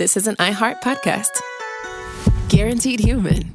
this is an iHeart podcast. Guaranteed human.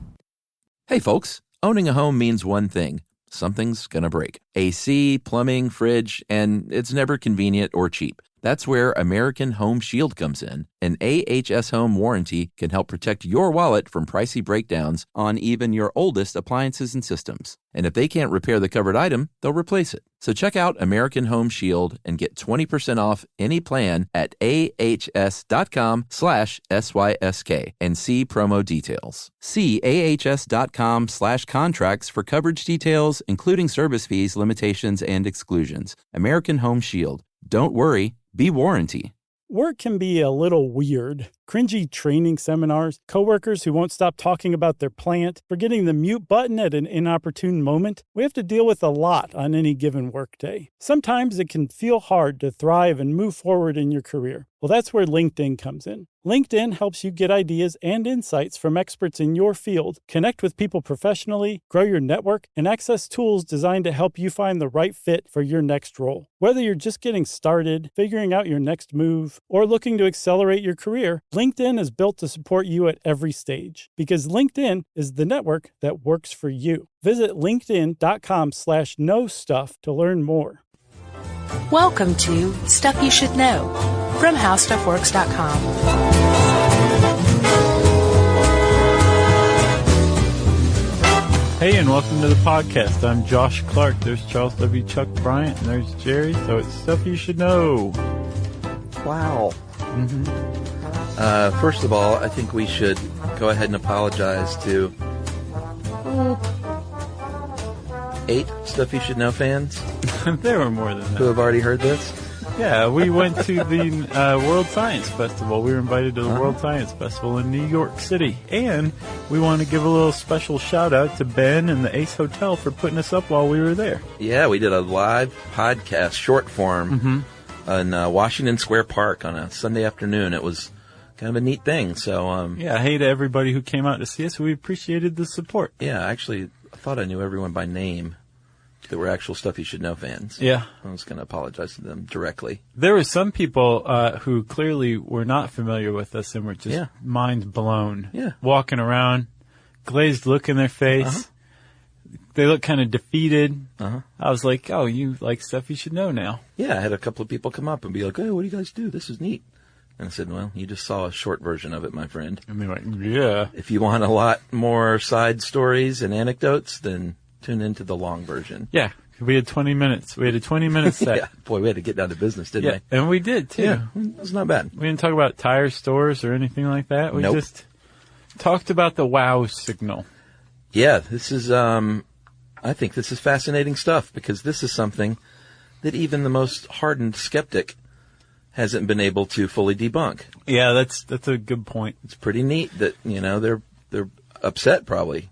Hey folks, owning a home means one thing. Something's gonna break. AC, plumbing, fridge, and it's never convenient or cheap. That's where American Home Shield comes in. An AHS Home warranty can help protect your wallet from pricey breakdowns on even your oldest appliances and systems. And if they can't repair the covered item, they'll replace it. So check out American Home Shield and get 20% off any plan at ahs.com/SYSK and see promo details. See ahs.com/contracts for coverage details, including service fees, limitations, and exclusions. American Home Shield. Don't worry, be warranty. Work can be a little weird. Cringy training seminars, coworkers who won't stop talking about their plant, forgetting the mute button at an inopportune moment. We have to deal with a lot on any given workday. Sometimes it can feel hard to thrive and move forward in your career. Well, that's where LinkedIn comes in. LinkedIn helps you get ideas and insights from experts in your field, connect with people professionally, grow your network, and access tools designed to help you find the right fit for your next role. Whether you're just getting started, figuring out your next move, or looking to accelerate your career, LinkedIn is built to support you at every stage because LinkedIn is the network that works for you. Visit linkedin.com/knowstuff to learn more. Welcome to Stuff You Should Know from HowStuffWorks.com. Hey, and welcome to the podcast. I'm Josh Clark. There's Charles W. Chuck Bryant, and there's Jerry. So it's Stuff You Should Know. Wow. First of all, I think we should go ahead and apologize to 8 Stuff You Should Know fans. There were more than that. Who have already heard this? Yeah, we went to the World Science Festival. We were invited to the World Science Festival in New York City. And we want to give a little special shout out to Ben and the Ace Hotel for putting us up while we were there. Yeah, we did a live podcast, short form, in Washington Square Park on a Sunday afternoon. It was kind of a neat thing. So, yeah, hey to everybody who came out to see us. We appreciated the support. Yeah, actually, I thought I knew everyone by name that were actual Stuff You Should Know fans. Yeah. I was going to apologize to them directly. There were some people who clearly were not familiar with us and were just mind blown. Yeah. Walking around, glazed look in their face. They look kind of defeated. I was like, oh, you like Stuff You Should Know now. Yeah, I had a couple of people come up and be like, hey, what do you guys do? This is neat. And I said, well, you just saw a short version of it, my friend. And they're like, yeah. If you want a lot more side stories and anecdotes, then tune into the long version. Yeah, we had 20 minutes. We had a 20-minute set. Yeah, boy, we had to get down to business, didn't we? And we did, too. Yeah, it was not bad. We didn't talk about tire stores or anything like that. We Nope. just talked about the wow signal. Yeah, this is, I think this is fascinating stuff because this is something that even the most hardened skeptic hasn't been able to fully debunk. Yeah, that's a good point. It's pretty neat that, they're upset probably.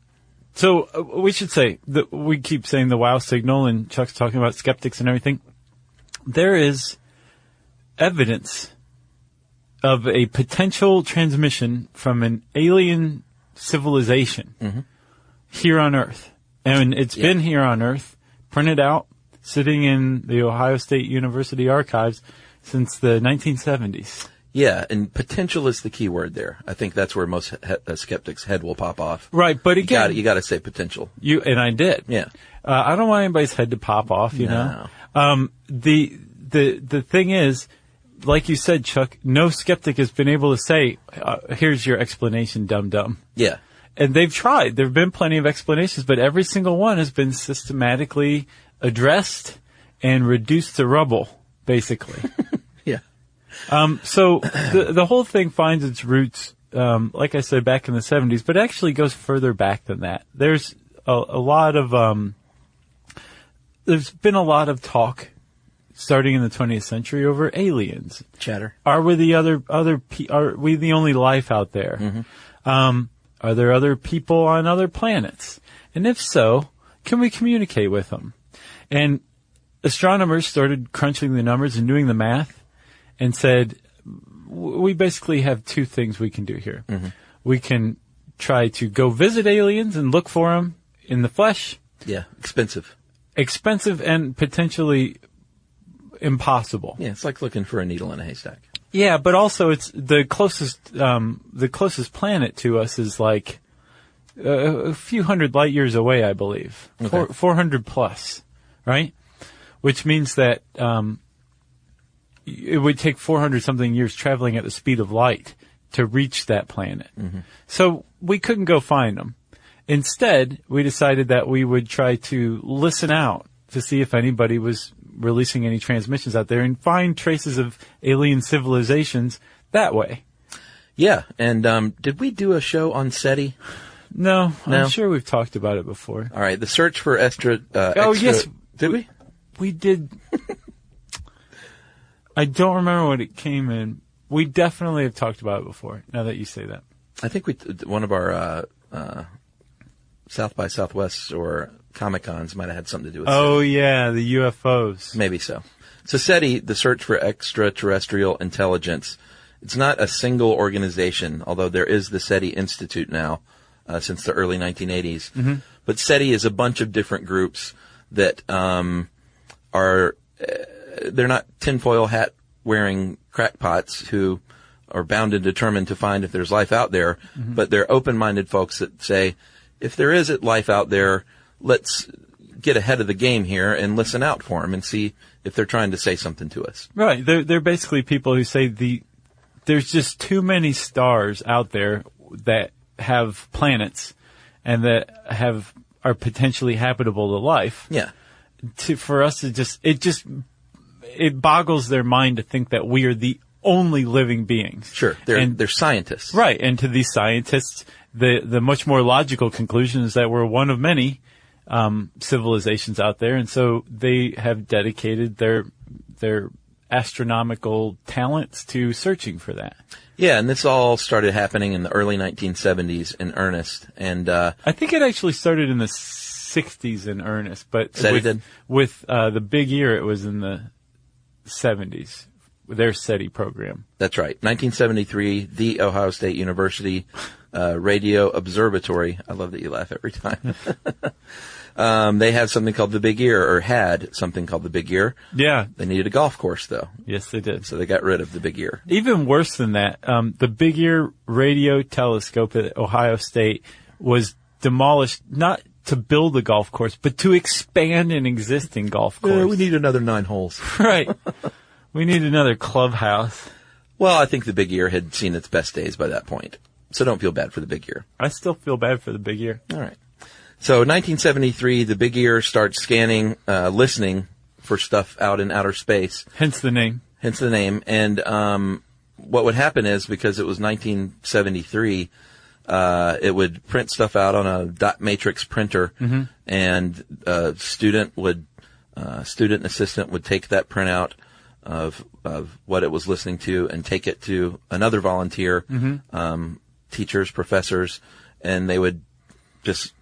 So we should say that we keep saying the wow signal, and Chuck's talking about skeptics and everything. There is evidence of a potential transmission from an alien civilization here on Earth. And it's been here on Earth, printed out, sitting in the Ohio State University archives since the 1970s. Yeah, and potential is the key word there. I think that's where most skeptics' head will pop off. Right, but again, you got to say potential. And I did. Yeah, I don't want anybody's head to pop off. You know. The thing is, like you said, Chuck, no skeptic has been able to say, "Here's your explanation, dum-dum." Yeah, and they've tried. There've been plenty of explanations, but every single one has been systematically addressed and reduced to rubble, basically. Yeah. So the whole thing finds its roots, like I said, back in the 70s, but actually goes further back than that. There's a lot of, there's been a lot of talk starting in the 20th century over aliens. Chatter. Are we the are we the only life out there? Are there other people on other planets? And if so, can we communicate with them? And astronomers started crunching the numbers and doing the math and said, we basically have two things we can do here. We can try to go visit aliens and look for them in the flesh. Yeah, expensive And potentially impossible. Yeah, it's like looking for a needle in a haystack. Yeah, but also it's the closest planet to us is like a few hundred light years away, I believe. Okay. 400 plus, right? Which means that it would take 400 something years traveling at the speed of light to reach that planet. Mm-hmm. So we couldn't go find them. Instead, we decided that we would try to listen out to see if anybody was releasing any transmissions out there and find traces of alien civilizations that way. Yeah, and did we do a show on SETI? No, I'm sure we've talked about it before. All right, the search for extra... yes. Did we? We did. I don't remember what it came in. We definitely have talked about it before, now that you say that. I think one of our South by Southwest or Comic-Cons might have had something to do with Oh, SETI. yeah, the UFOs. Maybe so. So SETI, the search for extraterrestrial intelligence, it's not a single organization, although there is the SETI Institute now since the early 1980s. Mm-hmm. But SETI is a bunch of different groups that they're not tinfoil hat wearing crackpots who are bound and determined to find if there's life out there, but they're open-minded folks that say, if there is life out there, let's get ahead of the game here and listen out for them and see if they're trying to say something to us. Right. They're basically people who say there's just too many stars out there that have planets and that are potentially habitable to life. Yeah. For us, it boggles their mind to think that we are the only living beings. Sure. They're scientists. Right. And to these scientists, the much more logical conclusion is that we're one of many civilizations out there, and so they have dedicated their astronomical talents to searching for that. Yeah, and this all started happening in the early 1970s in earnest. And I think it actually started in the 60s in earnest, but with the Big Ear, it was in the 70s. Their SETI program. That's right. 1973, the Ohio State University Radio Observatory. I love that you laugh every time. They had something called the Big Ear, or had something called the Big Ear. Yeah. They needed a golf course, though. Yes, they did. So they got rid of the Big Ear. Even worse than that, the Big Ear radio telescope at Ohio State was demolished, not to build a golf course, but to expand an existing golf course. We need another 9 holes. Right. We need another clubhouse. Well, I think the Big Ear had seen its best days by that point. So don't feel bad for the Big Ear. I still feel bad for the Big Ear. All right. So 1973, the Big Ear starts scanning, listening for stuff out in outer space. Hence the name. And what would happen is, because it was 1973, it would print stuff out on a dot matrix printer, and student assistant would take that printout of what it was listening to and take it to another volunteer, teachers, professors, and they would just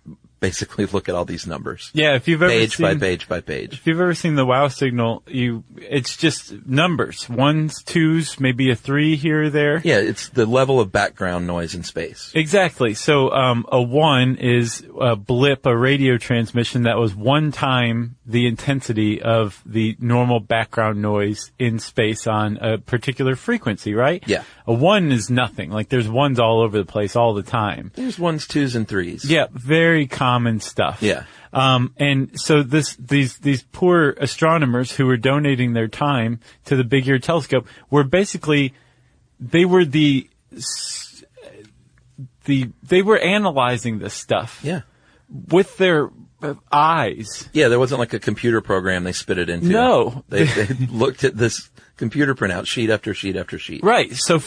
basically look at all these numbers. Yeah, if you've ever page seen, by page by page. If you've ever seen the WOW signal, it's just numbers. 1s, 2s, maybe a 3 here or there. Yeah, it's the level of background noise in space. Exactly. So a 1 is a blip, a radio transmission that was 1 time the intensity of the normal background noise in space on a particular frequency, right? Yeah. A 1 is nothing. Like, there's 1s all over the place all the time. There's 1s, 2s, and 3s. Yeah, very common stuff. Yeah. And so these poor astronomers who were donating their time to the Big Ear telescope were basically, they were analyzing this stuff. Yeah. With their eyes. Yeah, there wasn't like a computer program they spit it into. No. They looked at this computer printout, sheet after sheet after sheet. Right. So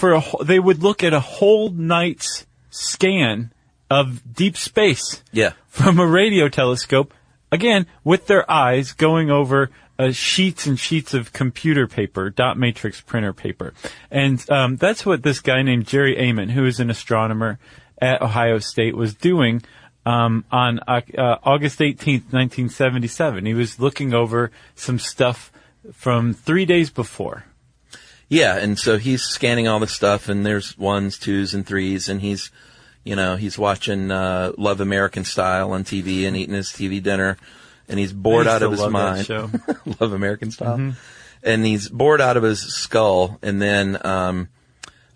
they would look at a whole night's scan of deep space. Yeah. From a radio telescope, again, with their eyes going over sheets and sheets of computer paper, dot matrix printer paper. And that's what this guy named Jerry Amon, who is an astronomer at Ohio State, was doing on August 18th, 1977. He was looking over some stuff from 3 days before. Yeah, and so he's scanning all the stuff, and there's 1s, 2s, and 3s, and he's watching Love American Style on TV and eating his TV dinner, and he's bored out of his mind. That show. Love American Style. Mm-hmm. And he's bored out of his skull. And then,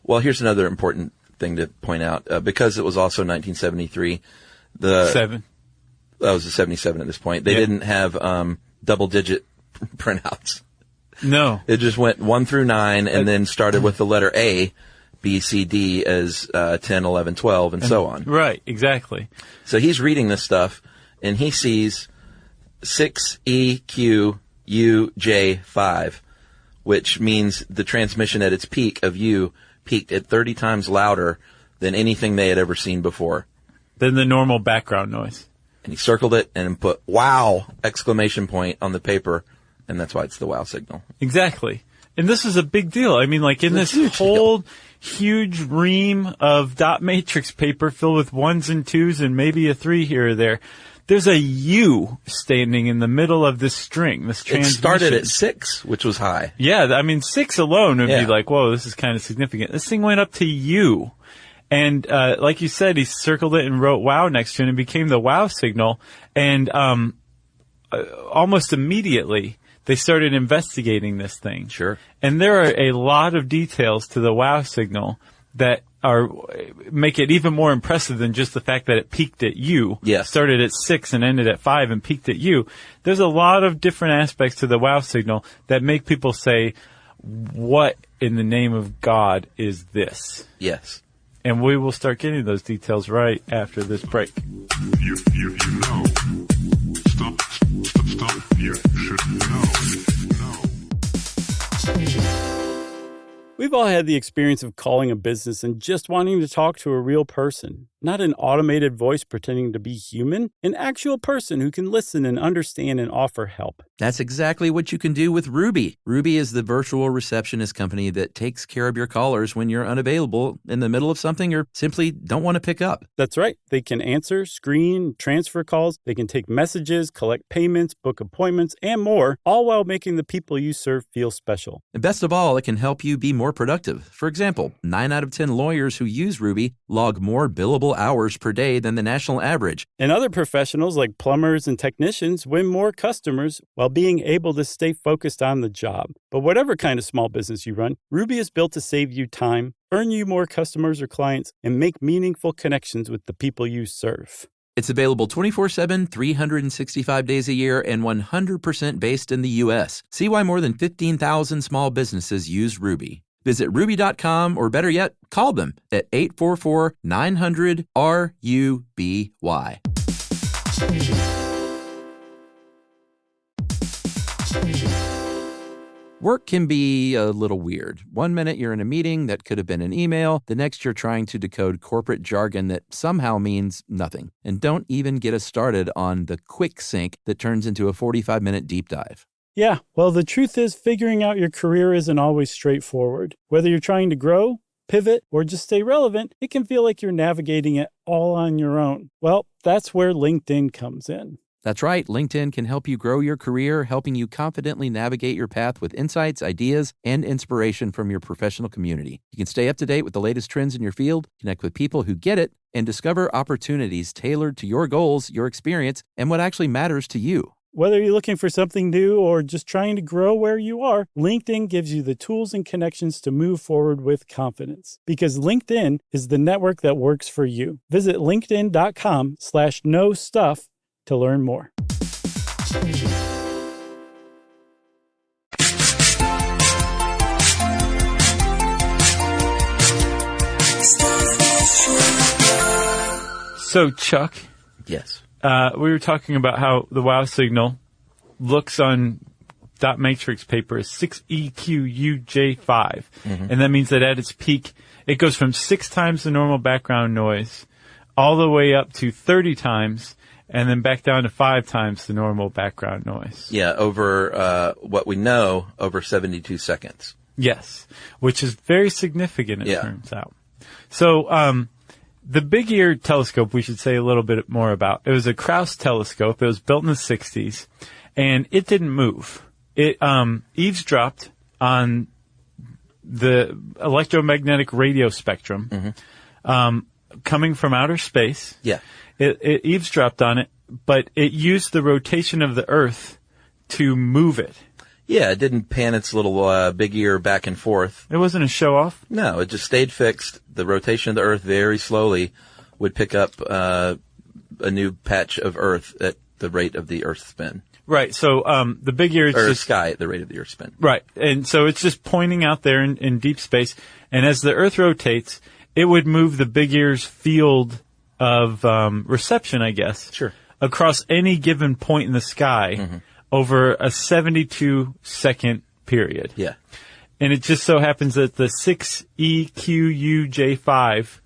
well, here's another important thing to point out. Because it was also 1973, that was the 77 at this point. They didn't have double-digit printouts. No. It just went 1 through 9 and then started with the letter A, B, C, D as 10, 11, 12, and so on. Right, exactly. So he's reading this stuff, and he sees 6EQUJ5, which means the transmission at its peak of U peaked at 30 times louder than anything they had ever seen before. Than the normal background noise. And he circled it and put "wow!" exclamation point on the paper, and that's why it's the wow signal. Exactly. And this is a big deal. I mean, like in this whole huge ream of dot matrix paper filled with 1s and 2s and maybe a 3 here or there, there's a U standing in the middle of this string, this transmission. It started at 6, which was high. Yeah, I mean, 6 alone would be like, whoa, this is kind of significant. This thing went up to U. And like you said, he circled it and wrote wow next to it and it became the wow signal. And almost immediately, they started investigating this thing. Sure. And there are a lot of details to the wow signal that make it even more impressive than just the fact that it peaked at U. Yes. Started at 6 and ended at 5 and peaked at U. There's a lot of different aspects to the wow signal that make people say, what in the name of God is this? Yes. And we will start getting those details right after this break. You know. Stop. You should know. We've all had the experience of calling a business and just wanting to talk to a real person. Not an automated voice pretending to be human, an actual person who can listen and understand and offer help. That's exactly what you can do with Ruby. Ruby is the virtual receptionist company that takes care of your callers when you're unavailable in the middle of something or simply don't want to pick up. That's right. They can answer, screen, transfer calls. They can take messages, collect payments, book appointments, and more, all while making the people you serve feel special. And best of all, it can help you be more productive. For example, 9 out of 10 lawyers who use Ruby log more billable hours per day than the national average. And other professionals like plumbers and technicians win more customers while being able to stay focused on the job. But whatever kind of small business you run, Ruby is built to save you time, earn you more customers or clients, and make meaningful connections with the people you serve. It's available 24/7, 365 days a year, and 100% based in the U.S. See why more than 15,000 small businesses use Ruby. Visit Ruby.com or better yet, call them at 844-900-RUBY. Work can be a little weird. One minute you're in a meeting that could have been an email. The next you're trying to decode corporate jargon that somehow means nothing. And don't even get us started on the quick sync that turns into a 45-minute deep dive. Yeah, well, the truth is figuring out your career isn't always straightforward. Whether you're trying to grow, pivot, or just stay relevant, it can feel like you're navigating it all on your own. Well, that's where LinkedIn comes in. That's right. LinkedIn can help you grow your career, helping you confidently navigate your path with insights, ideas, and inspiration from your professional community. You can stay up to date with the latest trends in your field, connect with people who get it, and discover opportunities tailored to your goals, your experience, and what actually matters to you. Whether you're looking for something new or just trying to grow where you are, LinkedIn gives you the tools and connections to move forward with confidence. Because LinkedIn is the network that works for you. Visit linkedin.com/knowstuff to learn more. So, Chuck. Yes. We were talking about how the wow signal looks on dot matrix paper as 6EQUJ5. Mm-hmm. And that means that at its peak, it goes from 6 times the normal background noise all the way up to 30 times and then back down to 5 times the normal background noise. Yeah, over what we know, over 72 seconds. Yes, which is very significant, it turns out. So, the Big Ear telescope, we should say a little bit more about. It was a Krauss telescope. It was built in the 60s, and it didn't move. It eavesdropped on the electromagnetic radio spectrum coming from outer space. Yeah. It eavesdropped on it, but it used the rotation of the Earth to move it. Yeah, it didn't pan its little big ear back and forth. It wasn't a show-off? No, it just stayed fixed. The rotation of the Earth very slowly would pick up a new patch of Earth at the rate of the Earth's spin. Right, so the big ear is Or just... sky at the rate of the Earth's spin. Right, and so it's just pointing out there in deep space, and as the Earth rotates, it would move the big ear's field of reception, I guess, Sure. across any given point in the sky over a 72-second period. Yeah. And it just so happens that the 6EQUJ5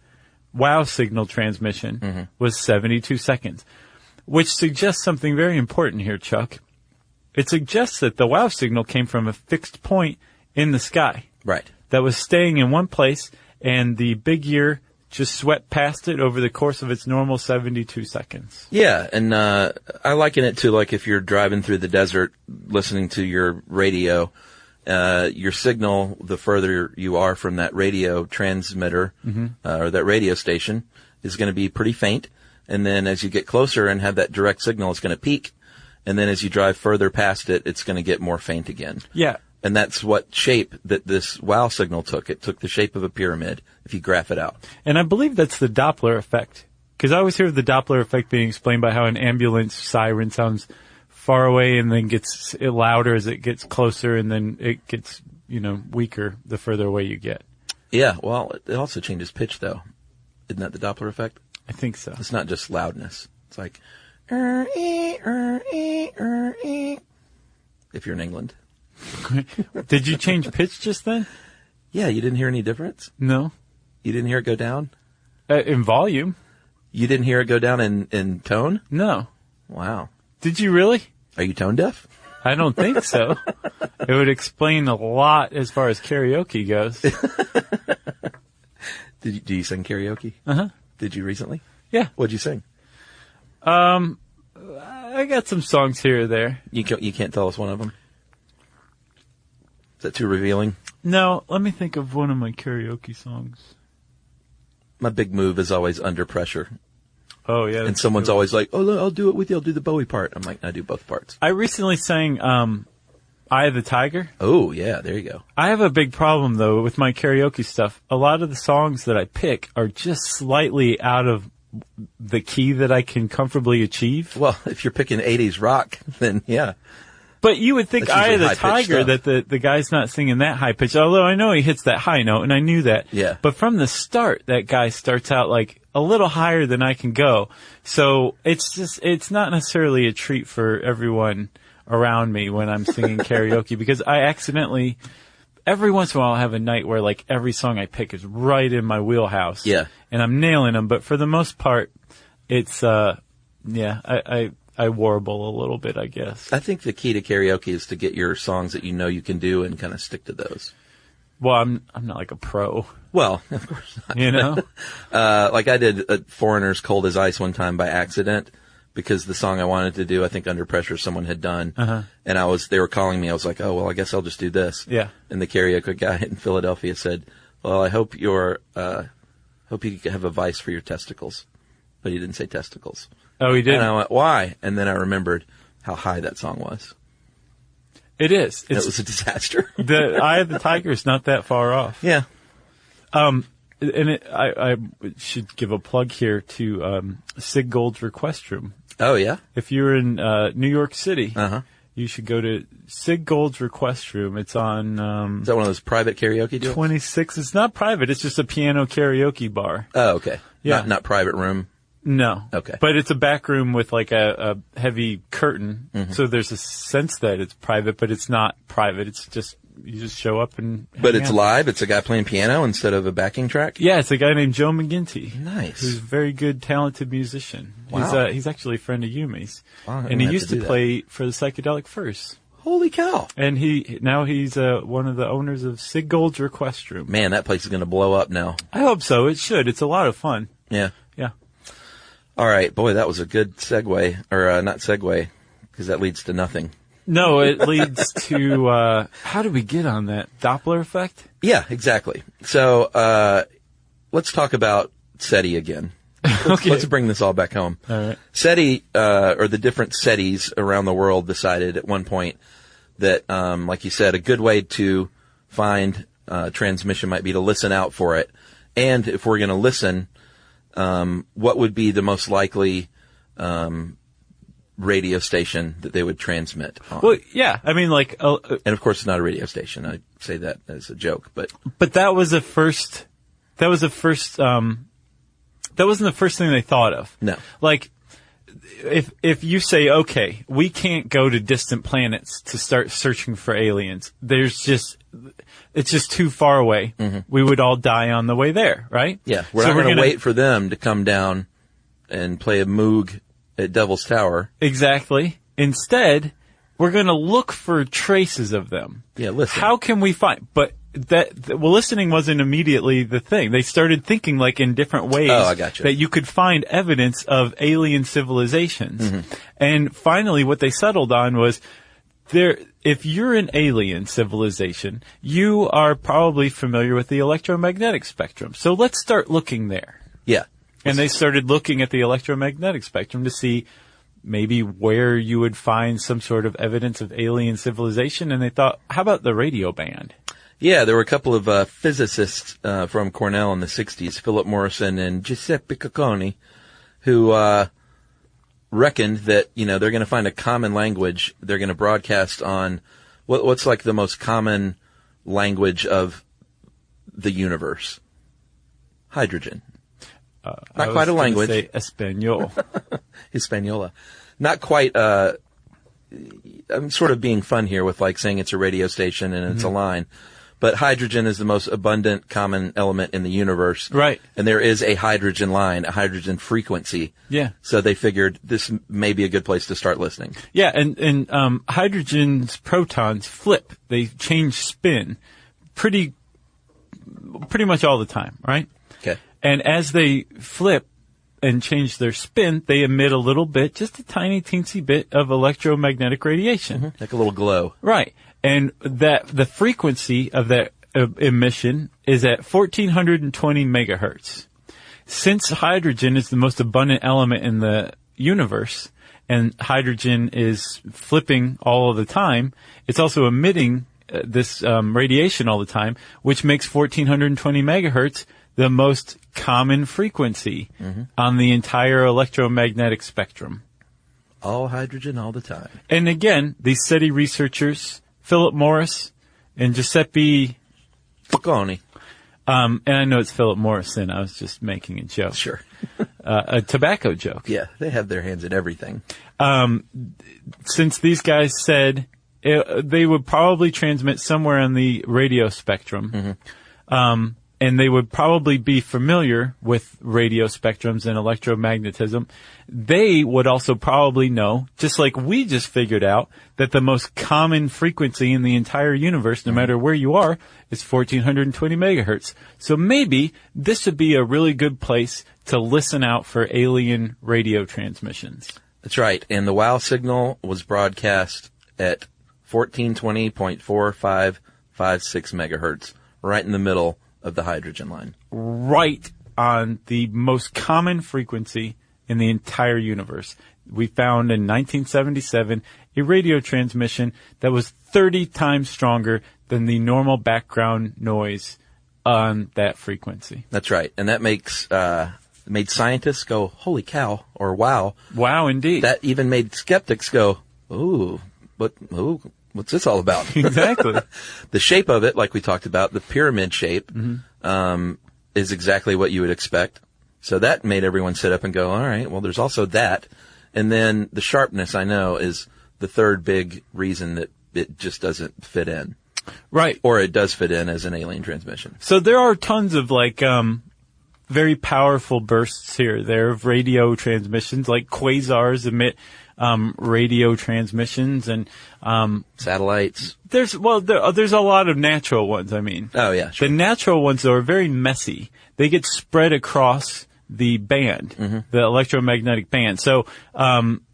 WOW signal transmission was 72 seconds, which suggests something very important here, Chuck. It suggests that the WOW signal came from a fixed point in the sky. Right. That was staying in one place, and the big ear just swept past it over the course of its normal 72 seconds. Yeah, and I liken it to like if you're driving through the desert listening to your radio, your signal, the further you are from that radio transmitter or that radio station, is going to be pretty faint. And then as you get closer and have that direct signal, it's going to peak. And then as you drive further past it, it's going to get more faint again. Yeah. And that's what shape that this WOW signal took. It took the shape of a pyramid, if you graph it out. And I believe that's the Doppler effect. Because I always hear the Doppler effect being explained by how an ambulance siren sounds far away and then gets louder as it gets closer, and then it gets, weaker the further away you get. Yeah, well, it also changes pitch, though. Isn't that the Doppler effect? I think so. It's not just loudness. It's like, if you're in England. Did you change pitch just then? Yeah, you didn't hear any difference? No. You didn't hear it go down? In volume? You didn't hear it go down in tone? No. Wow. Did you really? Are you tone deaf? I don't think so. It would explain a lot as far as karaoke goes. Do you sing karaoke? Uh-huh. Did you recently? Yeah. What'd you sing? I got some songs here or there. You can't tell us one of them? Is that too revealing? No, let me think of one of my karaoke songs. My big move is always Under Pressure. Oh, yeah. And someone's always like, oh, I'll do it with you. I'll do the Bowie part. I'm like, I do both parts. I recently sang Eye of the Tiger. Oh, yeah, there you go. I have a big problem, though, with my karaoke stuff. A lot of the songs that I pick are just slightly out of the key that I can comfortably achieve. Well, if you're picking 80s rock, then yeah. But you would think That's Eye of usually the high-pitched Tiger stuff. that the guy's not singing that high pitch, although I know he hits that high note, and I knew that. Yeah. But from the start, that guy starts out like a little higher than I can go. So it's not necessarily a treat for everyone around me when I'm singing karaoke, because I accidentally, every once in a while, I have a night where like every song I pick is right in my wheelhouse. Yeah. And I'm nailing them, but for the most part, it's, I warble a little bit, I guess. I think the key to karaoke is to get your songs that you know you can do and kind of stick to those. Well, I'm not like a pro, Well, of course not. you know? Like I did Foreigner's Cold as Ice one time by accident because the song I wanted to do, I think Under Pressure, someone had done. And they were calling me. I was like, oh, well, I guess I'll just do this. Yeah. And the karaoke guy in Philadelphia said, well, I hope you have a vice for your testicles. But he didn't say testicles. Oh, he did? And I went, why? And then I remembered how high that song was. It is. It was a disaster. The Eye of the Tiger is not that far off. Yeah. And I should give a plug here to Sig Gold's Request Room. Oh, yeah? If you're in New York City, Uh-huh. you should go to Sig Gold's Request Room. It's on Is that one of those private karaoke deals? 26. It's not private. It's just a piano karaoke bar. Oh, okay. Yeah. Not private room. No. Okay. But it's a back room with like a heavy curtain. So there's a sense that it's private, but it's not private. It's just, you just show up and But hang it's out. live? It's a guy playing piano instead of a backing track? Yeah, it's a guy named Joe McGinty. Nice. Who's a very good, talented musician. Wow. He's actually a friend of Yumi's. Wow, I'm And he gonna have used to to do that. play for the Psychedelic Furs. Holy cow. And now he's one of the owners of Sig Gold's Request Room. Man, that place is going to blow up now. I hope so. It should. It's a lot of fun. Yeah. Yeah. All right. Boy, that was a good segue. Or not segue, because that leads to nothing. No, it leads to, how did we get on that? Doppler effect? Yeah, exactly. So let's talk about SETI again. Okay. Let's bring this all back home. All right. SETI, or the different SETIs around the world decided at one point that, like you said, a good way to find transmission might be to listen out for it. And if we're going to listen, what would be the most likely radio station that they would transmit on? Well, yeah. I mean, like, and of course, it's not a radio station. I say that as a joke, but that was the first. That wasn't the first thing they thought of. No. Like, if you say, okay, we can't go to distant planets to start searching for aliens, it's just too far away. Mm-hmm. We would all die on the way there, right? Yeah. We're not going to wait for them to come down and play a moog at Devil's Tower. Exactly. Instead, we're going to look for traces of them. Yeah, listen. How can we find, but listening wasn't immediately the thing. They started thinking like in different ways that you could find evidence of alien civilizations. Mm-hmm. And finally what they settled on was if you're an alien civilization, you are probably familiar with the electromagnetic spectrum. So let's start looking there. Yeah. And they started looking at the electromagnetic spectrum to see maybe where you would find some sort of evidence of alien civilization. And they thought, how about the radio band? Yeah, there were a couple of physicists from Cornell in the 60s, Philip Morrison and Giuseppe Cocconi, who reckoned that, they're going to find a common language. They're going to broadcast on what's like the most common language of the universe. Hydrogen. Not quite a language. Say Espanol. Hispaniola. Not quite, I'm sort of being fun here with like saying it's a radio station and it's a line. But hydrogen is the most abundant common element in the universe. Right. And there is a hydrogen line, a hydrogen frequency. Yeah. So they figured this may be a good place to start listening. Yeah, and hydrogen's protons flip. They change spin pretty much all the time, right? Okay. And as they flip and change their spin, they emit a little bit, just a tiny teensy bit of electromagnetic radiation. Mm-hmm. Like a little glow. Right. And the frequency of that emission is at 1420 megahertz. Since hydrogen is the most abundant element in the universe, and hydrogen is flipping all of the time, it's also emitting this radiation all the time, which makes 1420 megahertz the most common frequency on the entire electromagnetic spectrum. All hydrogen all the time. And again, these SETI researchers, Philip Morris and Giuseppe Cocconi. And I know it's Philip Morrison. I was just making a joke. Sure. A tobacco joke. Yeah, they have their hands in everything. Since these guys said they would probably transmit somewhere on the radio spectrum, and they would probably be familiar with radio spectrums and electromagnetism, they would also probably know, just like we just figured out, that the most common frequency in the entire universe, no matter where you are, is 1420 megahertz. So maybe this would be a really good place to listen out for alien radio transmissions. That's right. And the WOW signal was broadcast at 1420.4556 megahertz, right in the middle of the hydrogen line. Right on the most common frequency in the entire universe. We found in 1977 a radio transmission that was 30 times stronger than the normal background noise on that frequency. That's right. And that made scientists go, holy cow, or wow. Wow, indeed. That even made skeptics go, what's this all about? Exactly. The shape of it, like we talked about, the pyramid shape, is exactly what you would expect. So that made everyone sit up and go, all right, well, there's also that. And then the sharpness, I know, is the third big reason that it just doesn't fit in. Right. Or it does fit in as an alien transmission. So there are tons of very powerful bursts here. There of radio transmissions, like quasars emit radio transmissions and satellites. There's a lot of natural ones. I mean, oh yeah, sure. The natural ones though are very messy. They get spread across the band, the electromagnetic band. So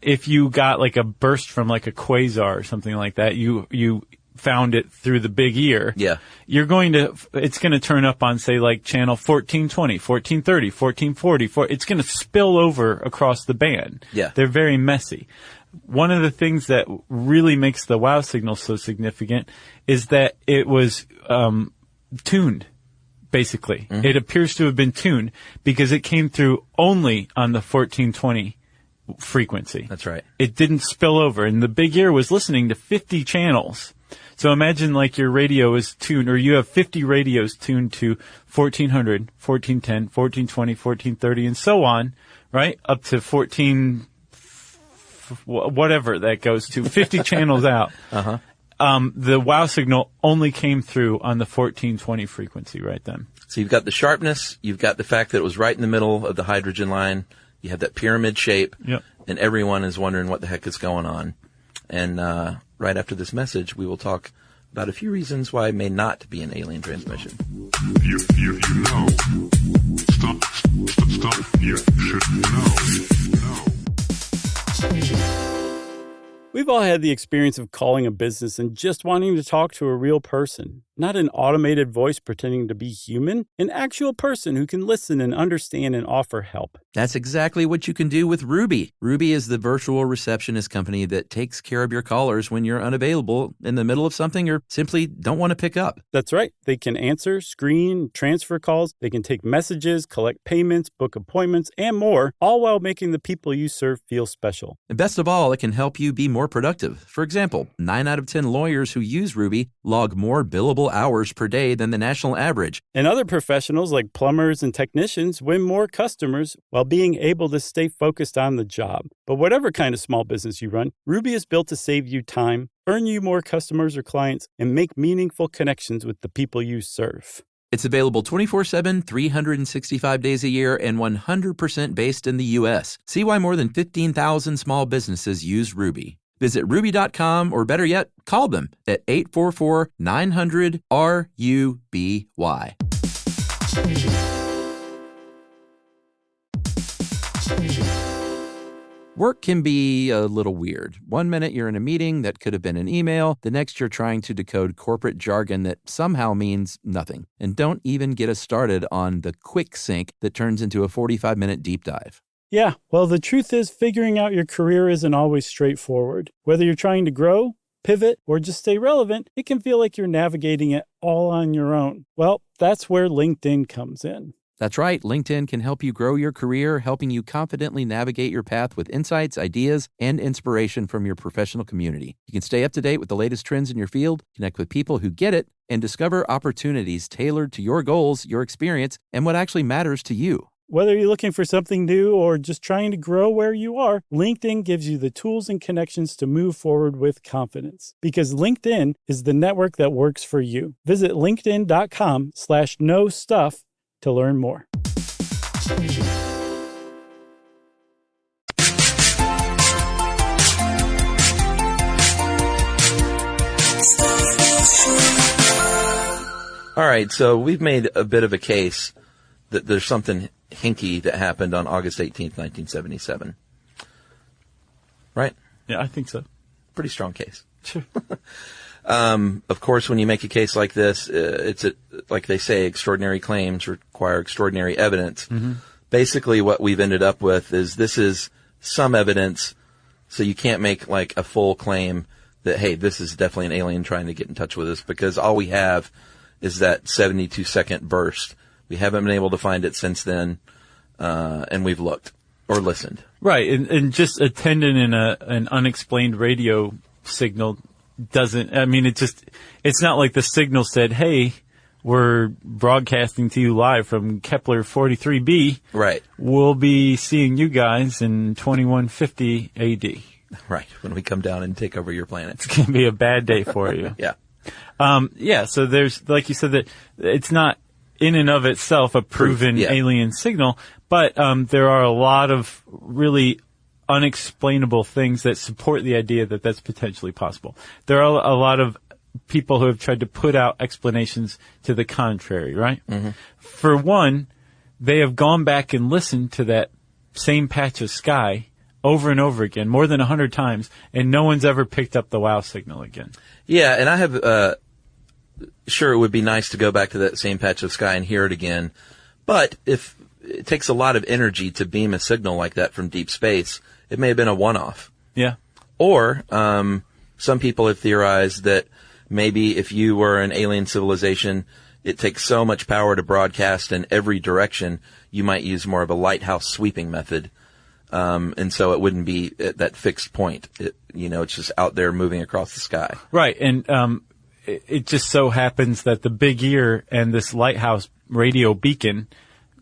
if you got like a burst from like a quasar or something like that, you found it through the big ear. Yeah. It's going to turn up on, say, like channel 1420, 1430, 1440. It's going to spill over across the band. Yeah. They're very messy. one of the things that really makes the wow signal so significant is that it was tuned, basically. Mm-hmm. It appears to have been tuned because it came through only on the 1420 frequency. That's right. It didn't spill over. And the big ear was listening to 50 channels. So imagine like your radio is tuned, or you have 50 radios tuned to 1400, 1410, 1420, 1430, and so on, right? Up to 14, whatever that goes to, 50 channels out. Uh-huh. The wow signal only came through on the 1420 frequency right then. So you've got the sharpness, you've got the fact that it was right in the middle of the hydrogen line, you have that pyramid shape, yep. And everyone is wondering what the heck is going on. And right after this message, we will talk about a few reasons why it may not be an alien transmission. You know. Stop. You should know. We've all had the experience of calling a business and just wanting to talk to a real person. Not an automated voice pretending to be human, an actual person who can listen and understand and offer help. That's exactly what you can do with Ruby. Ruby is the virtual receptionist company that takes care of your callers when you're unavailable in the middle of something or simply don't want to pick up. That's right. They can answer, screen, transfer calls. They can take messages, collect payments, book appointments, and more, all while making the people you serve feel special. And best of all, it can help you be more productive. For example, 9 out of 10 lawyers who use Ruby log more billable hours per day than the national average. And other professionals like plumbers and technicians win more customers while being able to stay focused on the job. But whatever kind of small business you run, Ruby is built to save you time, earn you more customers or clients, and make meaningful connections with the people you serve. It's available 24/7, 365 days a year, and 100% based in the U.S. See why more than 15,000 small businesses use Ruby. Visit Ruby.com, or better yet, call them at 844-900-RUBY. Work can be a little weird. One minute you're in a meeting that could have been an email. The next you're trying to decode corporate jargon that somehow means nothing. And don't even get us started on the quick sync that turns into a 45-minute deep dive. Yeah, well, the truth is figuring out your career isn't always straightforward. Whether you're trying to grow, pivot, or just stay relevant, it can feel like you're navigating it all on your own. Well, that's where LinkedIn comes in. That's right. LinkedIn can help you grow your career, helping you confidently navigate your path with insights, ideas, and inspiration from your professional community. You can stay up to date with the latest trends in your field, connect with people who get it, and discover opportunities tailored to your goals, your experience, and what actually matters to you. Whether you're looking for something new or just trying to grow where you are, LinkedIn gives you the tools and connections to move forward with confidence. Because LinkedIn is the network that works for you. Visit linkedin.com/knowstuff to learn more. All right, so we've made a bit of a case that there's something hinky that happened on August 18th, 1977. Right? Yeah, I think so. Pretty strong case. Sure. Of course, when you make a case like this, like they say, extraordinary claims require extraordinary evidence. Mm-hmm. Basically, what we've ended up with is this is some evidence, so you can't make like a full claim that, hey, this is definitely an alien trying to get in touch with us, because all we have is that 72-second burst. We haven't been able to find it since then, and we've looked or listened. Right, and just attending in an unexplained radio signal doesn't, I mean, it's not like the signal said, hey, we're broadcasting to you live from Kepler 43b. Right. We'll be seeing you guys in 2150 AD. Right, when we come down and take over your planet. It's going to be a bad day for you. Yeah. So there's, like you said, that it's not in and of itself a proven alien signal, but there are a lot of really unexplainable things that support the idea that that's potentially possible. There are a lot of people who have tried to put out explanations to the contrary, right? Mm-hmm. For one, they have gone back and listened to that same patch of sky over and over again, more than 100 times, and no one's ever picked up the wow signal again. Yeah, and I have, sure, it would be nice to go back to that same patch of sky and hear it again, but if it takes a lot of energy to beam a signal like that from deep space, it may have been a one-off. Yeah. Or some people have theorized that maybe if you were an alien civilization, it takes so much power to broadcast in every direction, you might use more of a lighthouse sweeping method. And so it wouldn't be at that fixed point. It's just out there moving across the sky. Right. And it just so happens that the Big Ear and this lighthouse radio beacon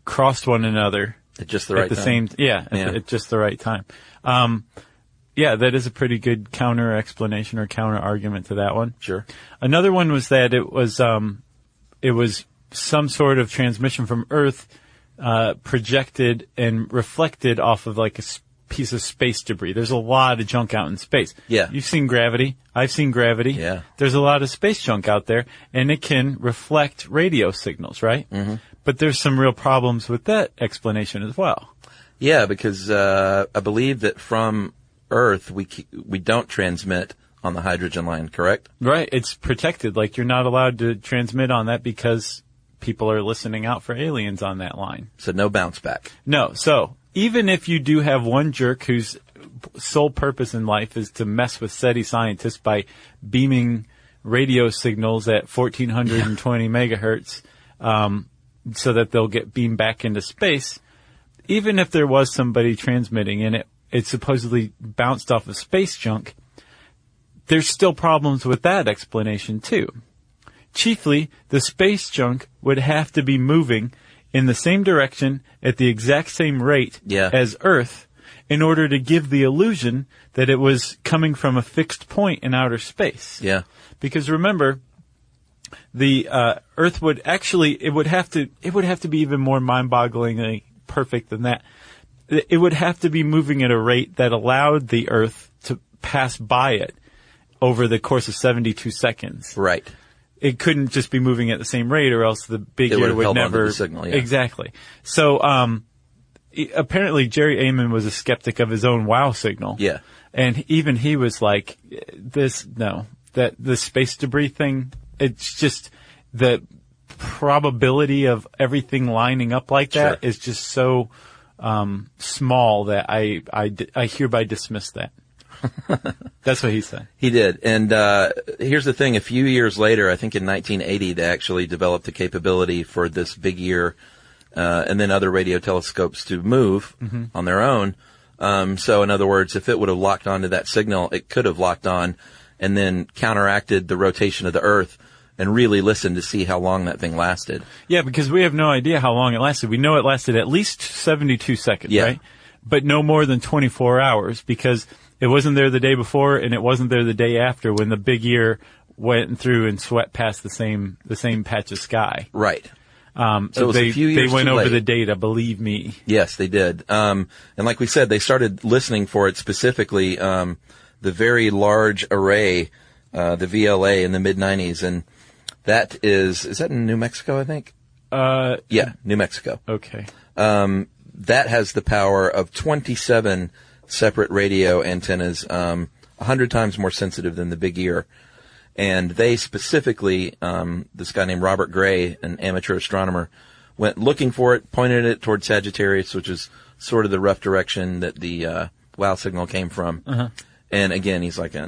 crossed one another At just the right time. At just the right time. That is a pretty good counter explanation or counter argument to that one. Sure. Another one was that it was some sort of transmission from Earth, projected and reflected off of like a piece of space debris. There's a lot of junk out in space. Yeah. You've seen gravity. I've seen gravity. Yeah. There's a lot of space junk out there, and it can reflect radio signals, right? Mm-hmm. But there's some real problems with that explanation as well. Yeah, because I believe that from Earth we don't transmit on the hydrogen line, correct? Right. It's protected. Like, you're not allowed to transmit on that because people are listening out for aliens on that line. So no bounce back. No. So even if you do have one jerk whose sole purpose in life is to mess with SETI scientists by beaming radio signals at 1420 megahertz, so that they'll get beamed back into space, even if there was somebody transmitting and it supposedly bounced off of space junk, there's still problems with that explanation too. Chiefly, the space junk would have to be moving in the same direction at the exact same rate as Earth in order to give the illusion that it was coming from a fixed point in outer space. Yeah. Because remember, the Earth would actually, it would have to be even more mind-bogglingly perfect than that. It would have to be moving at a rate that allowed the Earth to pass by it over the course of 72 seconds. Right. It couldn't just be moving at the same rate, or else the Big Ear would never. The signal, yeah. Exactly. So apparently Jerry Amon was a skeptic of his own WOW signal. Yeah. And even he was like, that the space debris thing, it's just the probability of everything lining up like that is just so small that I hereby dismiss that. That's what he said. He did. And here's the thing. A few years later, I think in 1980, they actually developed the capability for this Big Ear and then other radio telescopes to move on their own. So in other words, if it would have locked onto that signal, it could have locked on and then counteracted the rotation of the Earth and really listened to see how long that thing lasted. Yeah, because we have no idea how long it lasted. We know it lasted at least 72 seconds, right? But no more than 24 hours, because it wasn't there the day before and it wasn't there the day after when the Big Ear went through and swept past the same patch of sky. Right. So it was a few years they went over late. the data, believe me. Yes, they did. And like we said, they started listening for it specifically, the very large array, the VLA in the mid-90s. And that is that in New Mexico, I think? Yeah, New Mexico. Okay. That has the power of 27 separate radio antennas, 100 times more sensitive than the Big Ear. And they specifically, this guy named Robert Gray, an amateur astronomer, went looking for it, pointed it toward Sagittarius, which is sort of the rough direction that the WOW signal came from. Uh-huh. And again, he's like, I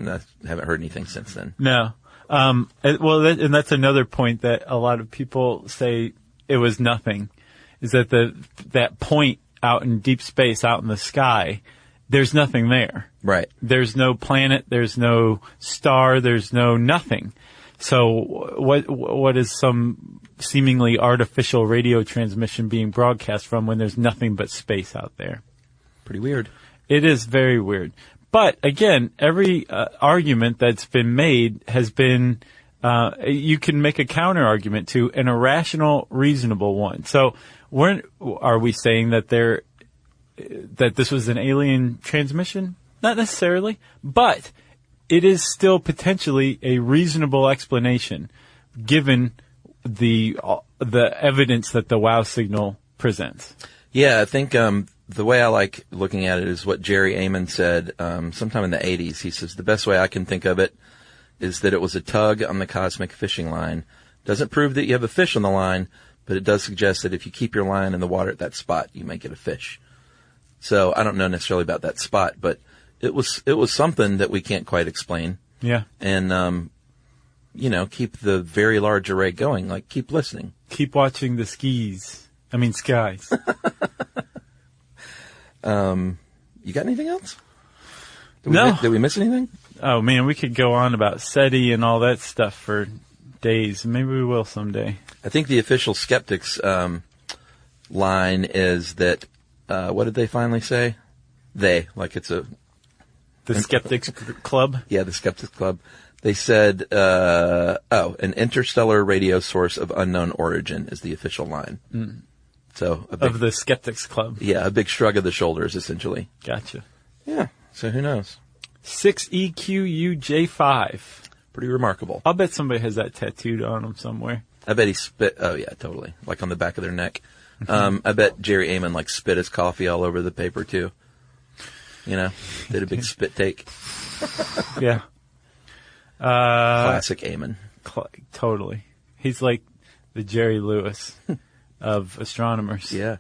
haven't heard anything since then. No. And that's another point that a lot of people say it was nothing, is that that point out in deep space, out in the sky, there's nothing there. Right. There's no planet, there's no star, there's no nothing. So what is some seemingly artificial radio transmission being broadcast from when there's nothing but space out there? Pretty weird. It is very weird. But again, every argument that's been made has been, you can make a counter argument to an irrational, reasonable one. So are we saying that that this was an alien transmission? Not necessarily, but it is still potentially a reasonable explanation given the evidence that the WOW signal presents. Yeah, I think the way I like looking at it is what Jerry Amon said sometime in the 80s. He says, the best way I can think of it is that it was a tug on the cosmic fishing line. Doesn't prove that you have a fish on the line, but it does suggest that if you keep your line in the water at that spot, you might get a fish. So I don't know necessarily about that spot, but it was something that we can't quite explain. Yeah. And, keep the very large array going. Like, keep listening. Keep watching the skies. You got anything else? No. Did we miss anything? Oh, man, we could go on about SETI and all that stuff for days. Maybe we will someday. I think the official skeptics line is that, what did they finally say? They, like it's a... The Skeptics Club? Yeah, the Skeptics Club. They said, an interstellar radio source of unknown origin is the official line. Mm. So of the Skeptics Club. Yeah, a big shrug of the shoulders, essentially. Gotcha. Yeah, so who knows? 6EQUJ5. Pretty remarkable. I'll bet somebody has that tattooed on them somewhere. I bet he spit. Oh, yeah, totally. Like on the back of their neck. I bet Jerry Amon spit his coffee all over the paper, too. Did a big spit take. Yeah. Classic Amon. Totally. He's like the Jerry Lewis of astronomers. Yeah.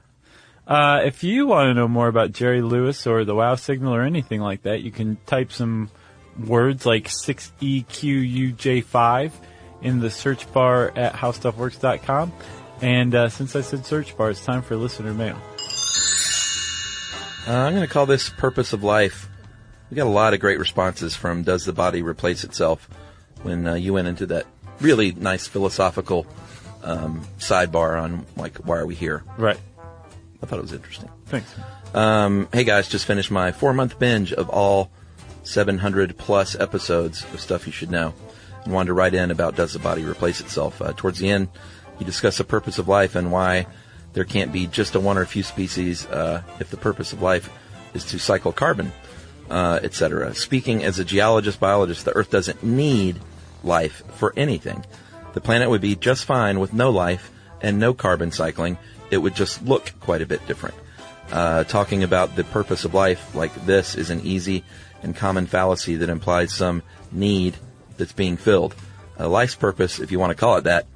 If you want to know more about Jerry Lewis or the WOW signal or anything like that, you can type some words like 6EQUJ5 in the search bar at howstuffworks.com. And since I said search bar, it's time for listener mail. I'm going to call this Purpose of Life. We got a lot of great responses from Does the Body Replace Itself when you went into that really nice philosophical sidebar on, why are we here? Right. I thought it was interesting. Thanks. Hey, guys, just finished my 4-month binge of all 700-plus episodes of Stuff You Should Know and wanted to write in about Does the Body Replace Itself. Towards the end, you discuss the purpose of life and why there can't be just a one or a few species if the purpose of life is to cycle carbon, etc. Speaking as a biologist, the Earth doesn't need life for anything. The planet would be just fine with no life and no carbon cycling. It would just look quite a bit different. Talking about the purpose of life like this is an easy and common fallacy that implies some need that's being filled. Life's purpose, if you want to call it that,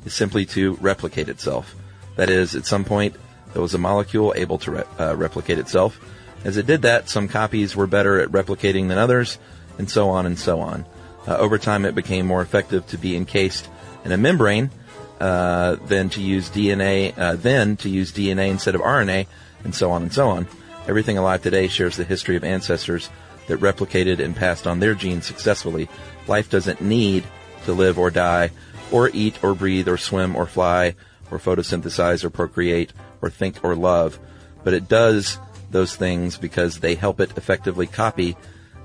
is simply to replicate itself. That is, at some point, there was a molecule able to replicate itself. As it did that, some copies were better at replicating than others, and so on and so on. Over time, it became more effective to be encased in a membrane than to use DNA instead of RNA, and so on and so on. Everything alive today shares the history of ancestors that replicated and passed on their genes successfully. Life doesn't need to live or die, or eat or breathe or swim or fly, or photosynthesize or procreate, or think or love. But it does those things because they help it effectively copy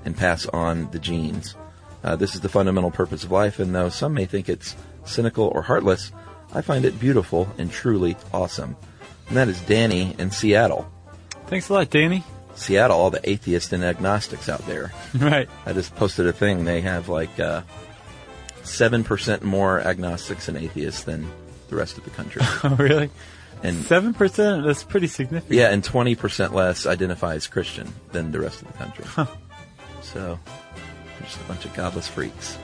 and pass on the genes. This is the fundamental purpose of life, and though some may think it's cynical or heartless, I find it beautiful and truly awesome. And that is Danny in Seattle. Thanks a lot, Danny. Seattle, all the atheists and agnostics out there. Right. I just posted a thing. They have 7% more agnostics and atheists than the rest of the country. Oh, really? And 7%? That's pretty significant. Yeah, and 20% less identify as Christian than the rest of the country. Huh. So, they're just a bunch of godless freaks.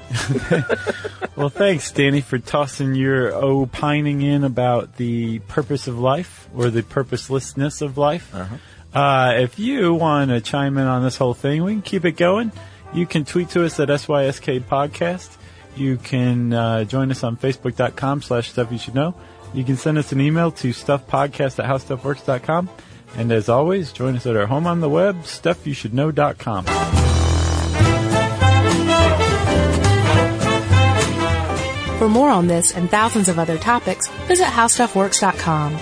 Well, thanks, Danny, for tossing your opining in about the purpose of life or the purposelessness of life. If you want to chime in on this whole thing, we can keep it going. You can tweet to us at SYSK Podcast. You can join us on Facebook.com/Stuff You Should Know. You can send us an email to stuffpodcast@howstuffworks.com. And as always, join us at our home on the web, stuffyoushouldknow.com. For more on this and thousands of other topics, visit howstuffworks.com.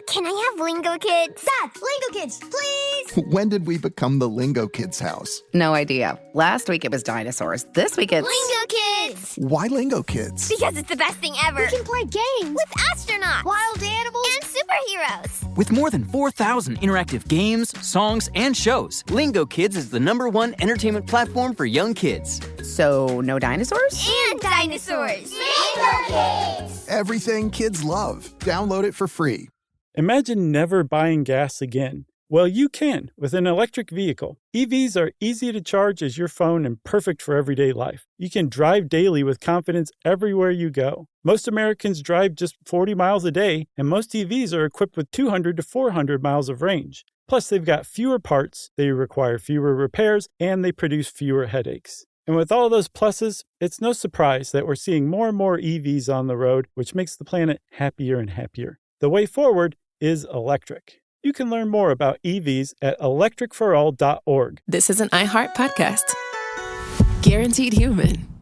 Can I have Lingo Kids? Dad, Lingo Kids, please! When did we become the Lingo Kids house? No idea. Last week it was dinosaurs. This week it's... Lingo Kids! Why Lingo Kids? Because it's the best thing ever. We can play games with astronauts, wild animals, and superheroes. With more than 4,000 interactive games, songs, and shows, Lingo Kids is the #1 entertainment platform for young kids. So, no dinosaurs? And dinosaurs! Lingo Kids! Everything kids love. Download it for free. Imagine never buying gas again. Well, you can with an electric vehicle. EVs are easy to charge as your phone and perfect for everyday life. You can drive daily with confidence everywhere you go. Most Americans drive just 40 miles a day, and most EVs are equipped with 200 to 400 miles of range. Plus, they've got fewer parts, they require fewer repairs, and they produce fewer headaches. And with all those pluses, it's no surprise that we're seeing more and more EVs on the road, which makes the planet happier and happier. The way forward is electric. You can learn more about EVs at electricforall.org. This is an iHeart podcast. Guaranteed Human.